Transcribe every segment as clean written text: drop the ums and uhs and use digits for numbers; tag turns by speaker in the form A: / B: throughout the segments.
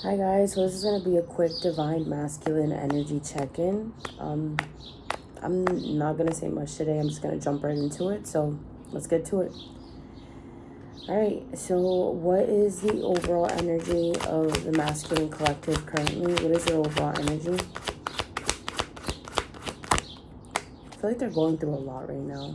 A: Hi guys, so this is going to be a quick divine masculine energy check-in. I'm not going to say much today. I'm just going to jump right into it. So let's get to it. All right, so what is the overall energy of the masculine collective currently? What is their overall energy? I feel like they're going through a lot right now.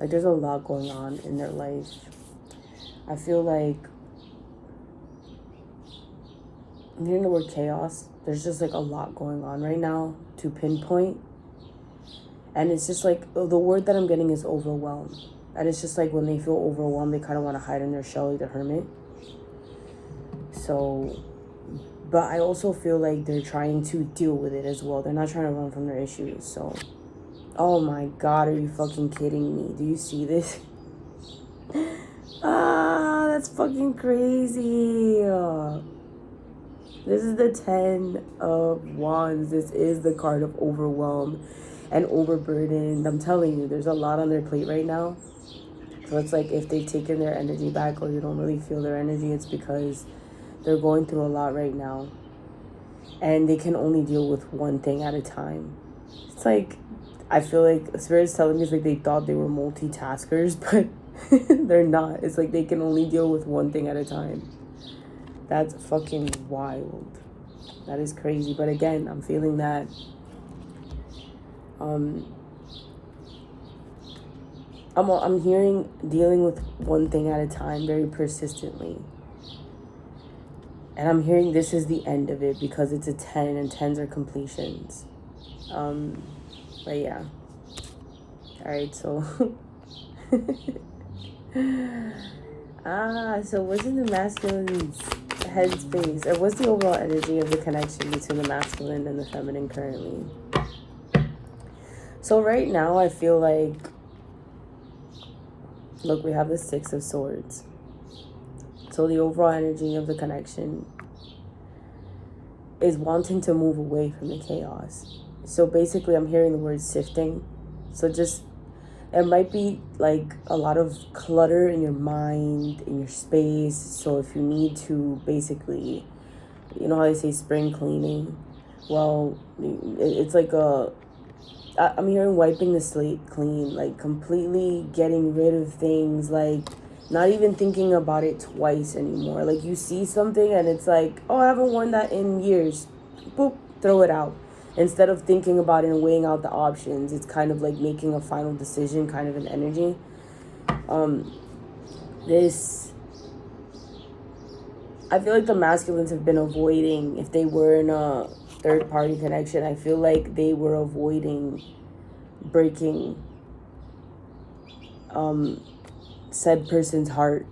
A: Like there's a lot going on in their life. I feel like I'm hearing the word chaos. There's just like a lot going on right now to pinpoint. And it's just like the word that I'm getting is overwhelmed. And it's just like when they feel overwhelmed, they kind of want to hide in their shell like the hermit. So, but I also feel like they're trying to deal with it as well. They're not trying to run from their issues. So, oh my God, are you fucking kidding me? Do you see this? That's fucking crazy. This is the 10 of Wands. This is the card of overwhelm and overburdened. I'm telling you, there's a lot on their plate right now. So it's like if they've taken their energy back or you don't really feel their energy, it's because they're going through a lot right now. And they can only deal with one thing at a time. It's like, I feel like Spirit's telling me it's like they thought they were multitaskers, but they're not. It's like they can only deal with one thing at a time. That's fucking wild. That is crazy. But again, I'm feeling that I'm hearing dealing with one thing at a time very persistently. And I'm hearing this is the end of it because it's a 10 and 10s are completions. But yeah. Alright, so so what's in the masculine's headspace? Or what's the overall energy of the connection between the masculine and the feminine currently? So right now I feel like, look, we have the 6 of Swords. So the overall energy of the connection is wanting to move away from the chaos. So basically I'm hearing the word sifting. So just, it might be like a lot of clutter in your mind, in your space. So if you need to basically, you know how they say spring cleaning? Well, it's like I'm hearing wiping the slate clean, like completely getting rid of things, like not even thinking about it twice anymore. Like you see something and it's like, oh, I haven't worn that in years. Boop, throw it out. Instead of thinking about it and weighing out the options, it's kind of like making a final decision, kind of an energy. I feel like the masculines have been avoiding, if they were in a third party connection, I feel like they were avoiding breaking said person's heart.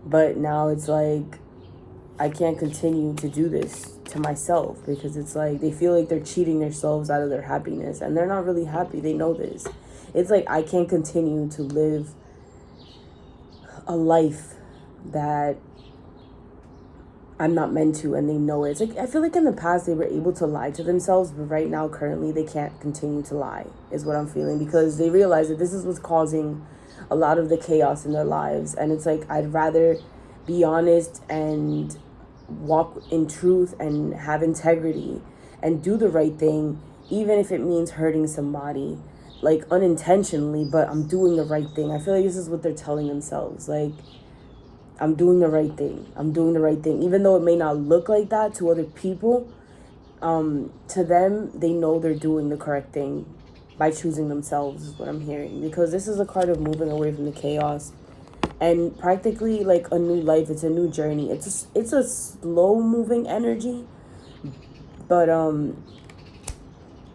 A: But now it's like, I can't continue to do this to myself because it's like they feel like they're cheating themselves out of their happiness and they're not really happy. They know this. It's like I can't continue to live a life that I'm not meant to, and they know it. It's like I feel like in the past they were able to lie to themselves, but right now currently they can't continue to lie is what I'm feeling, because they realize that this is what's causing a lot of the chaos in their lives. And it's like I'd rather be honest and walk in truth and have integrity and do the right thing, even if it means hurting somebody, like unintentionally, but I'm doing the right thing. I feel like this is what they're telling themselves, like I'm doing the right thing. I'm doing the right thing. Even though it may not look like that to other people, to them, they know they're doing the correct thing by choosing themselves, is what I'm hearing. Because this is a card of moving away from the chaos and practically like a new life. It's a new journey. It's a slow moving energy, but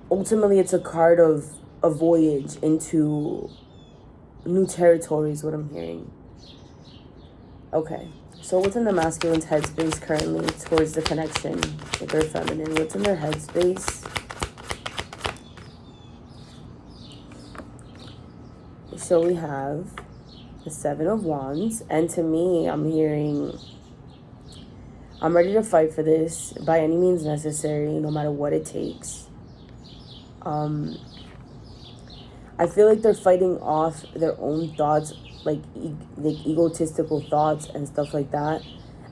A: ultimately it's a card of a voyage into new territories, what I'm hearing. Okay, so what's in the masculine's headspace currently towards the connection with their feminine? What's in their headspace? So we have the 7 of Wands, and to me, I'm hearing, I'm ready to fight for this by any means necessary, no matter what it takes. I feel like they're fighting off their own thoughts, like egotistical thoughts and stuff like that.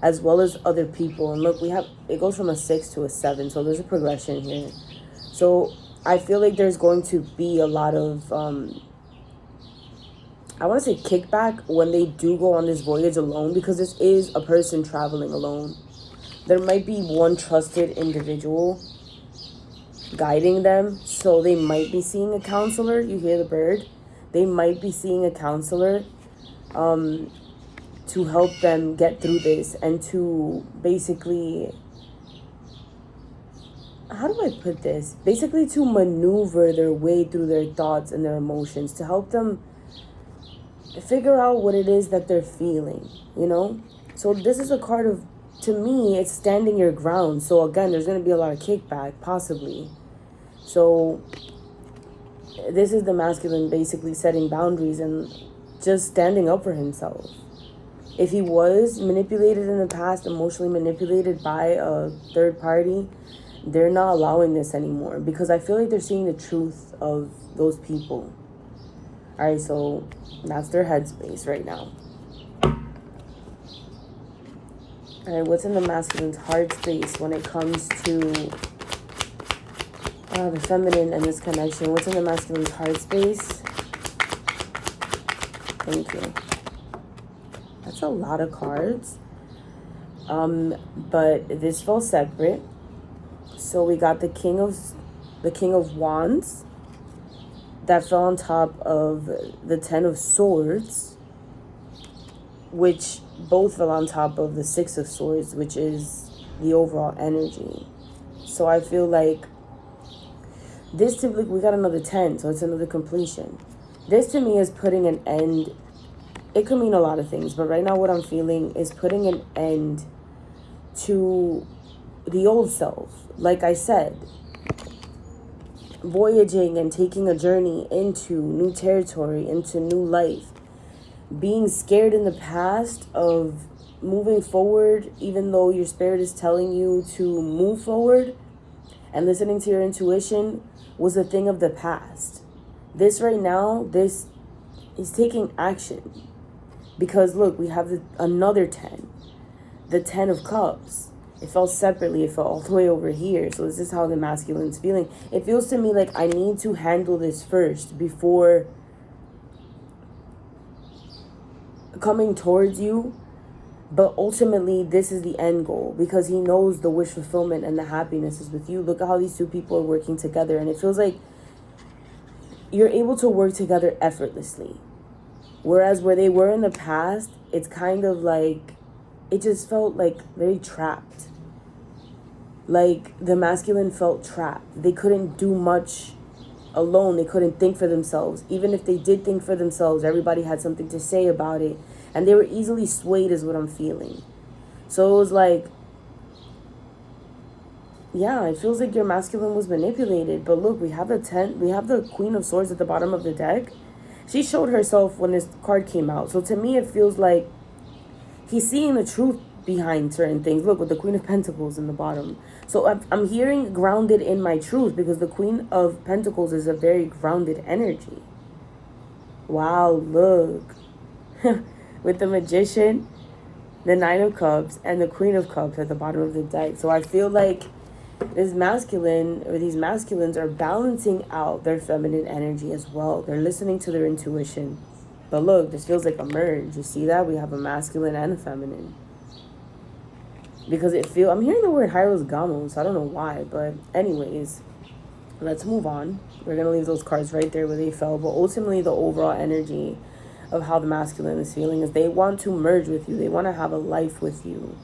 A: as well as other people. And look, it goes from a 6 to a 7, so there's a progression here. So I feel like there's going to be a lot of I want to say kickback when they do go on this voyage alone, because this is a person traveling alone. There might be one trusted individual guiding them, so they might be seeing a counselor. You hear the bird? They might be seeing a counselor to help them get through this, and to basically, how do I put this? Basically to maneuver their way through their thoughts and their emotions, to help them figure out what it is that they're feeling, you know? So this is a card of, to me, it's standing your ground. So again, there's going to be a lot of kickback, possibly. So this is the masculine basically setting boundaries and just standing up for himself. If he was manipulated in the past, emotionally manipulated by a third party, they're not allowing this anymore, because I feel like they're seeing the truth of those people. All right, so that's their headspace right now. All right, what's in the masculine's heart space when it comes to the feminine and this connection? What's in the masculine's heart space? Thank you. That's a lot of cards. But this fell separate. So we got the King of Wands that fell on top of the 10 of Swords, which both fell on top of the 6 of Swords, which is the overall energy. So I feel like this typically, we got another 10, so it's another completion. This to me is putting an end. It could mean a lot of things, but right now what I'm feeling is putting an end to the old self. Like I said, voyaging and taking a journey into new territory, into new life. Being scared in the past of moving forward, even though your spirit is telling you to move forward, and listening to your intuition was a thing of the past. This right now, this is taking action. Because look, we have another 10. The 10 of Cups. It fell separately. It fell all the way over here. So this is how the masculine's feeling. It feels to me like I need to handle this first before coming towards you. But ultimately, this is the end goal, because he knows the wish fulfillment and the happiness is with you. Look at how these two people are working together. And it feels like you're able to work together effortlessly. Whereas where they were in the past, it's kind of like, it just felt like very trapped. Like the masculine felt trapped. They couldn't do much alone. They couldn't think for themselves. Even if they did think for themselves, everybody had something to say about it. And they were easily swayed is what I'm feeling. So it was like, yeah, it feels like your masculine was manipulated. But look, we have the Queen of Swords at the bottom of the deck. She showed herself when this card came out. So to me, it feels like he's seeing the truth behind certain things. Look, with the Queen of Pentacles in the bottom. So I'm hearing grounded in my truth, because the Queen of Pentacles is a very grounded energy. Wow, look. With the Magician, the 9 of Cups, and the Queen of Cups at the bottom of the deck. So I feel like this masculine, or these masculines, are balancing out their feminine energy as well. They're listening to their intuition. But look, this feels like a merge. You see that? We have a masculine and a feminine. Because I'm hearing the word Hyros Gamos. I don't know why. But anyways, let's move on. We're going to leave those cards right there where they fell. But ultimately, the overall energy of how the masculine is feeling is they want to merge with you. They want to have a life with you.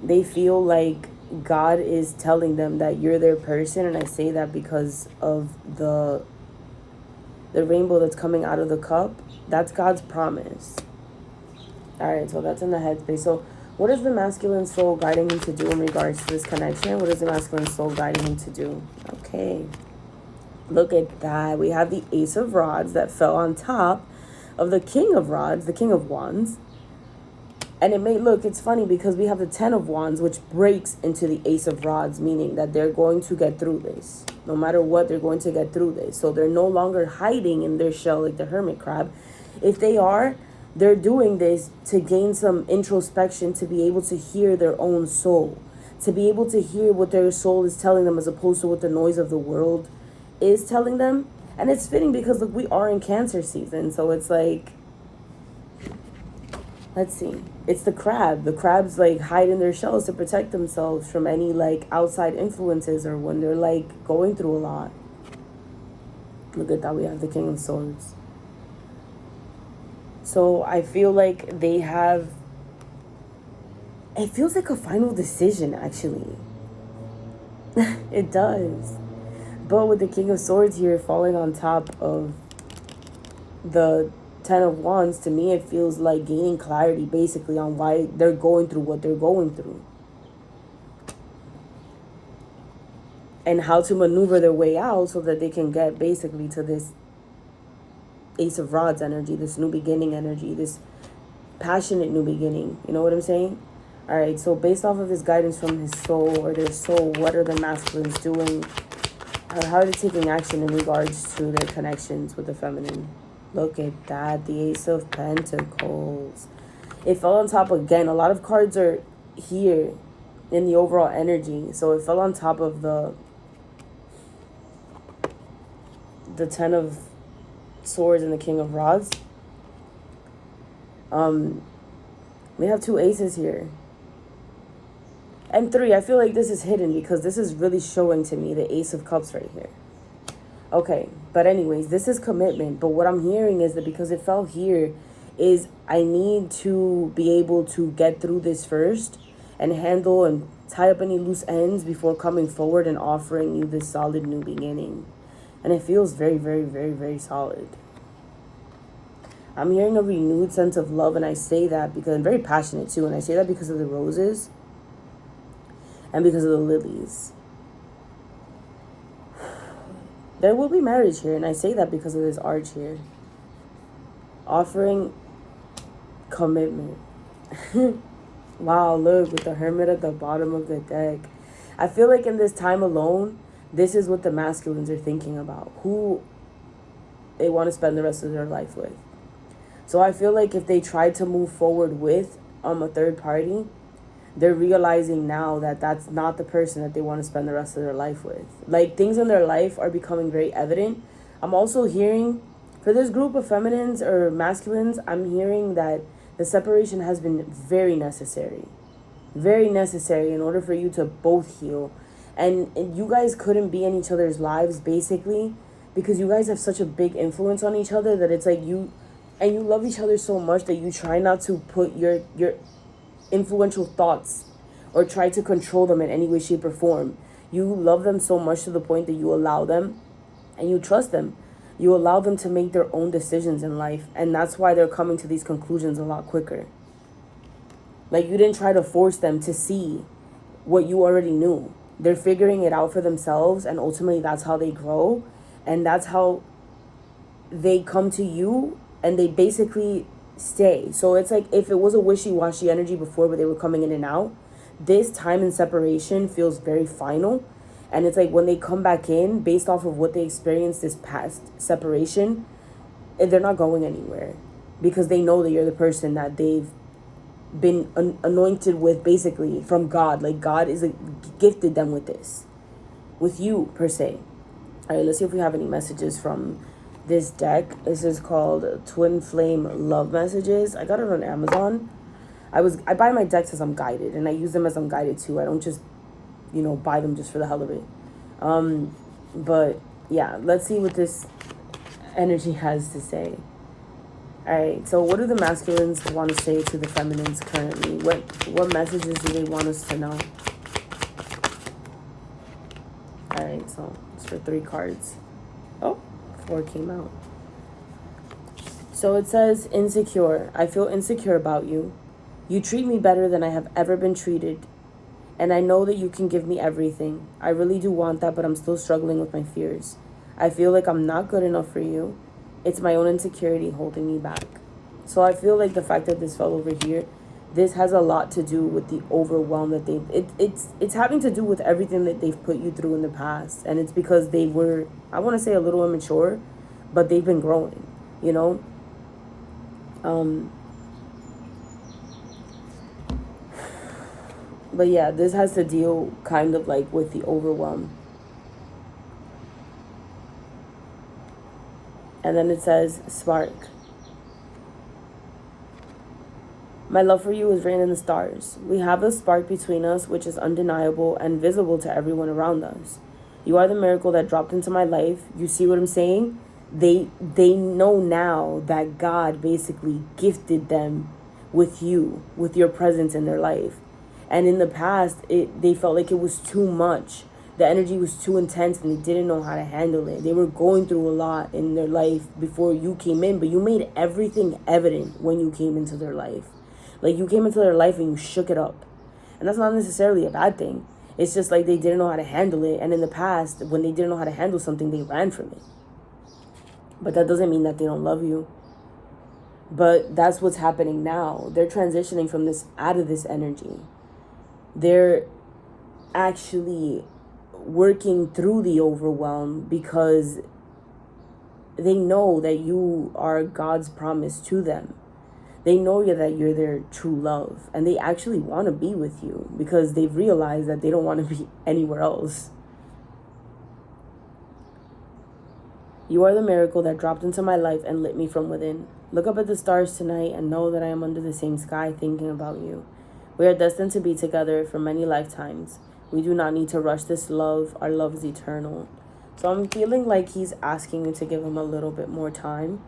A: They feel like God is telling them that you're their person. And I say that because of the rainbow that's coming out of the cup. That's God's promise. All right, so that's in the headspace. So what is the masculine soul guiding him to do in regards to this connection? What is the masculine soul guiding him to do? Okay. Look at that. We have the Ace of Rods that fell on top of the King of Rods, the King of Wands. And it's funny because we have the 10 of Wands, which breaks into the Ace of Rods, meaning that they're going to get through this. No matter what, they're going to get through this. So they're no longer hiding in their shell like the hermit crab. If they are, they're doing this to gain some introspection, to be able to hear their own soul, to be able to hear what their soul is telling them as opposed to what the noise of the world is telling them. And it's fitting because, look, we are in Cancer season. So it's like, let's see. It's the crab. The crabs, like, hide in their shells to protect themselves from any, like, outside influences or when they're, like, going through a lot. Look at that. We have the King of Swords. So I feel like they have... It feels like a final decision, actually. It does. But with the King of Swords here falling on top of the Ten of Wands, to me it feels like gaining clarity basically on why they're going through what they're going through. And how to maneuver their way out so that they can get basically to this Ace of Rods energy, this new beginning energy, this passionate new beginning. You know what I'm saying? All right, so based off of this guidance from his soul or their soul, what are the masculines doing? How are they taking action in regards to their connections with the feminine? Look at that, the Ace of Pentacles. It fell on top again. A lot of cards are here in the overall energy. So it fell on top of the Ten of Swords and the King of Rods. We have two aces here. And three, I feel like this is hidden because this is really showing to me the Ace of Cups right here. Okay, but anyways, this is commitment. But what I'm hearing is that because it fell here, is I need to be able to get through this first and handle and tie up any loose ends before coming forward and offering you this solid new beginning. And it feels very, very, very, very solid. I'm hearing a renewed sense of love, and I say that because I'm very passionate too, and I say that because of the roses and because of the lilies. There will be marriage here, and I say that because of this arch here. Offering commitment. Wow, look, with the Hermit at the bottom of the deck. I feel like in this time alone, this is what the masculines are thinking about. Who they want to spend the rest of their life with. So I feel like if they try to move forward with a third party, they're realizing now that that's not the person that they want to spend the rest of their life with. Like, things in their life are becoming very evident. I'm also hearing, for this group of feminines or masculines, I'm hearing that the separation has been very necessary. Very necessary in order for you to both heal. And you guys couldn't be in each other's lives, basically, because you guys have such a big influence on each other that it's like you love each other so much that you try not to put your influential thoughts or try to control them in any way, shape, or form. You love them so much to the point that you allow them and you trust them. You allow them to make their own decisions in life, and that's why they're coming to these conclusions a lot quicker. Like, you didn't try to force them to see what you already knew. They're figuring it out for themselves, and ultimately that's how they grow, and that's how they come to you, and they basically stay. So it's like if it was a wishy-washy energy before where they were coming in and out, this time in separation feels very final. And it's like when they come back in based off of what they experienced this past separation, they're not going anywhere because they know that you're the person that they've been anointed with, basically from God. Like, God is gifted them with this, with you per se. All right, let's see if we have any messages from this deck. This is called Twin Flame Love Messages. I got it on Amazon. I buy my decks as I'm guided, and I use them as I'm guided too. I don't just, buy them just for the hell of it. But yeah, let's see what this energy has to say. All right, so what do the masculines want to say to the feminines currently? What messages do they want us to know? All right, so it's for 3 cards. Oh, 4 came out. So it says, insecure. I feel insecure about you. You treat me better than I have ever been treated. And I know that you can give me everything. I really do want that, but I'm still struggling with my fears. I feel like I'm not good enough for you. It's my own insecurity holding me back. So I feel like the fact that this fell over here, this has a lot to do with the overwhelm that it's having to do with everything that they've put you through in the past. And it's because they were, I want to say, a little immature, but they've been growing, But yeah, this has to deal kind of like with the overwhelm. And then it says spark. My love for you is written in the stars. We have a spark between us which is undeniable and visible to everyone around us. You are the miracle that dropped into my life. You see what I'm saying? They know now that God basically gifted them with you, with your presence in their life. And in the past, they felt like it was too much. The energy was too intense and they didn't know how to handle it. They were going through a lot in their life before you came in, but you made everything evident when you came into their life. Like, you came into their life and you shook it up. And that's not necessarily a bad thing. It's just like they didn't know how to handle it. And in the past, when they didn't know how to handle something, they ran from it. But that doesn't mean that they don't love you. But that's what's happening now. They're transitioning from this, out of this energy. They're actually working through the overwhelm because they know that you are God's promise to them. They know that you're their true love, and they actually want to be with you because they've realized that they don't want to be anywhere else. You are the miracle that dropped into my life and lit me from within. Look up at the stars tonight and know that I am under the same sky thinking about you. We are destined to be together for many lifetimes. We do not need to rush this love. Our love is eternal. So I'm feeling like he's asking you to give him a little bit more time.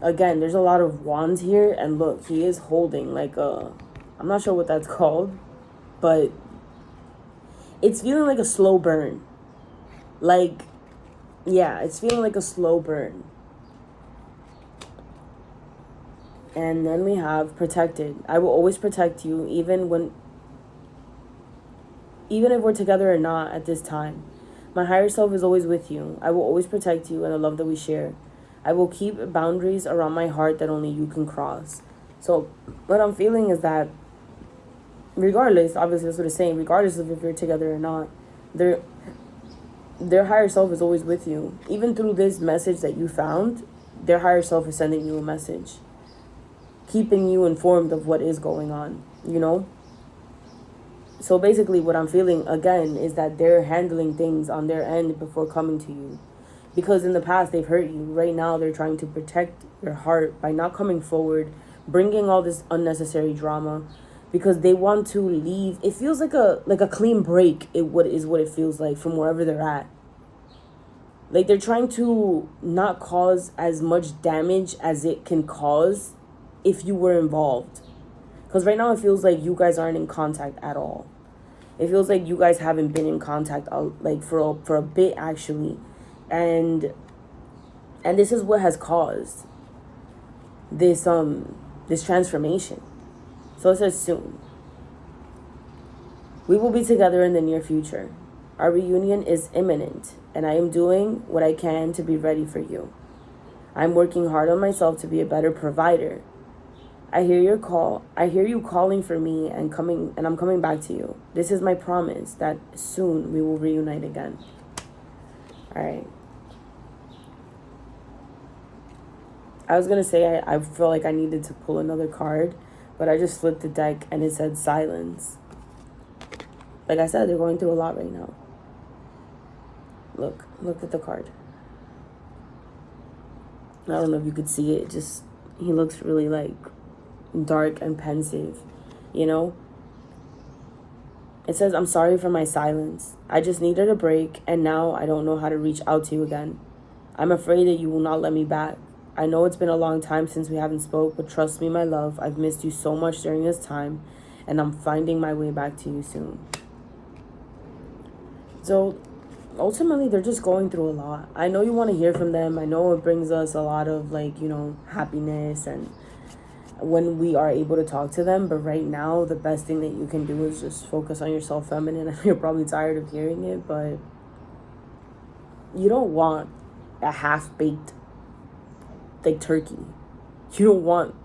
A: Again, there's a lot of wands here. And look, he is holding like a... I'm not sure what that's called. But it's feeling like a slow burn. Like, yeah, it's feeling like a slow burn. And then we have protected. I will always protect you, even if we're together or not at this time. My higher self is always with you. I will always protect you and the love that we share. I will keep boundaries around my heart that only you can cross. So what I'm feeling is that regardless, obviously that's what it's saying, regardless of if you're together or not, their higher self is always with you. Even through this message that you found, their higher self is sending you a message, keeping you informed of what is going on, you know? So basically what I'm feeling, again, is that they're handling things on their end before coming to you. Because in the past, they've hurt you. Right now, they're trying to protect your heart by not coming forward, bringing all this unnecessary drama, because they want to leave. It feels like a clean break, what it feels like from wherever they're at. Like, they're trying to not cause as much damage as it can cause if you were involved. Because right now, it feels like you guys aren't in contact at all. It feels like you guys haven't been in contact like for a bit, actually. And this is what has caused this transformation. So it says soon. We will be together in the near future. Our reunion is imminent, and I am doing what I can to be ready for you. I'm working hard on myself to be a better provider. I hear your call. I hear you calling for me and I'm coming back to you. This is my promise that soon we will reunite again. All right. I was going to say I feel like I needed to pull another card, but I just flipped the deck and it said silence. Like I said, they're going through a lot right now. Look at the card. I don't know if you could see it. He looks really like dark and pensive, you know? It says, I'm sorry for my silence. I just needed a break, and now I don't know how to reach out to you again. I'm afraid that you will not let me back. I know it's been a long time since we haven't spoke, but trust me, my love, I've missed you so much during this time, and I'm finding my way back to you soon. So ultimately, they're just going through a lot. I know you want to hear from them. I know it brings us a lot of, like, you know, happiness and when we are able to talk to them. But right now, the best thing that you can do is just focus on yourself, feminine. I know you're probably tired of hearing it, but you don't want a half-baked, like, turkey. You don't want...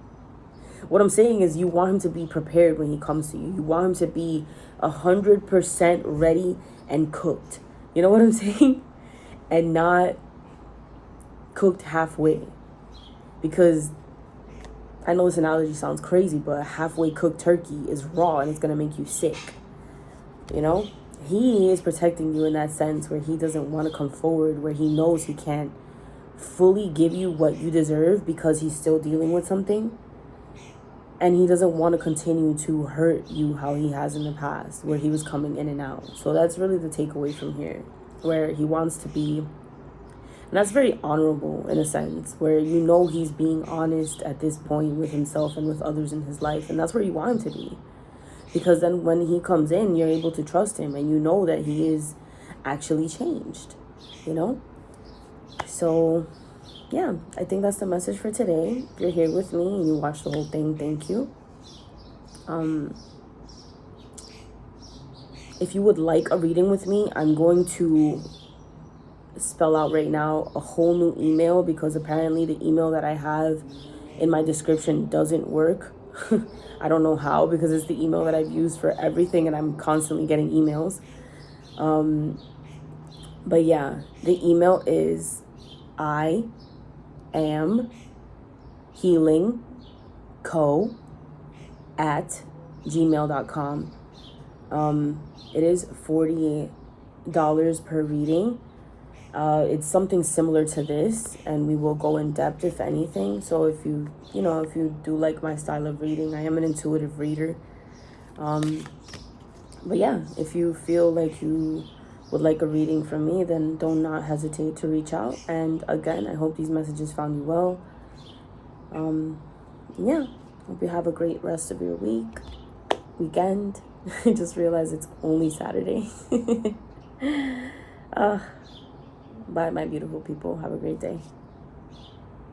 A: What I'm saying is you want him to be prepared when he comes to you. You want him to be 100% ready and cooked. You know what I'm saying? And not cooked halfway. Because I know this analogy sounds crazy, but a halfway cooked turkey is raw and it's going to make you sick. You know? He is protecting you in that sense where he doesn't want to come forward, where he knows he can't fully give you what you deserve because he's still dealing with something. And he doesn't want to continue to hurt you how he has in the past, where he was coming in and out. So that's really the takeaway from here, where he wants to be. And that's very honorable in a sense, where you know he's being honest at this point with himself and with others in his life. And that's where you want him to be. Because then when he comes in, you're able to trust him and you know that he is actually changed, you know? So, yeah, I think that's the message for today. If you're here with me and you watched the whole thing, thank you. If you would like a reading with me, I'm going to spell out right now a whole new email because apparently the email that I have in my description doesn't work. I don't know how, because it's the email that I've used for everything and I'm constantly getting emails. But yeah, the email is I am healing co@gmail.com. It is $48 per reading. It's something similar to this, and we will go in depth if anything. So if you do like my style of reading, I am an intuitive reader. But yeah, if you feel like you would like a reading from me, then don't not hesitate to reach out. And again, I hope these messages found you well. Yeah, hope you have a great rest of your weekend. I just realized it's only Saturday. Bye, my beautiful people. Have a great day.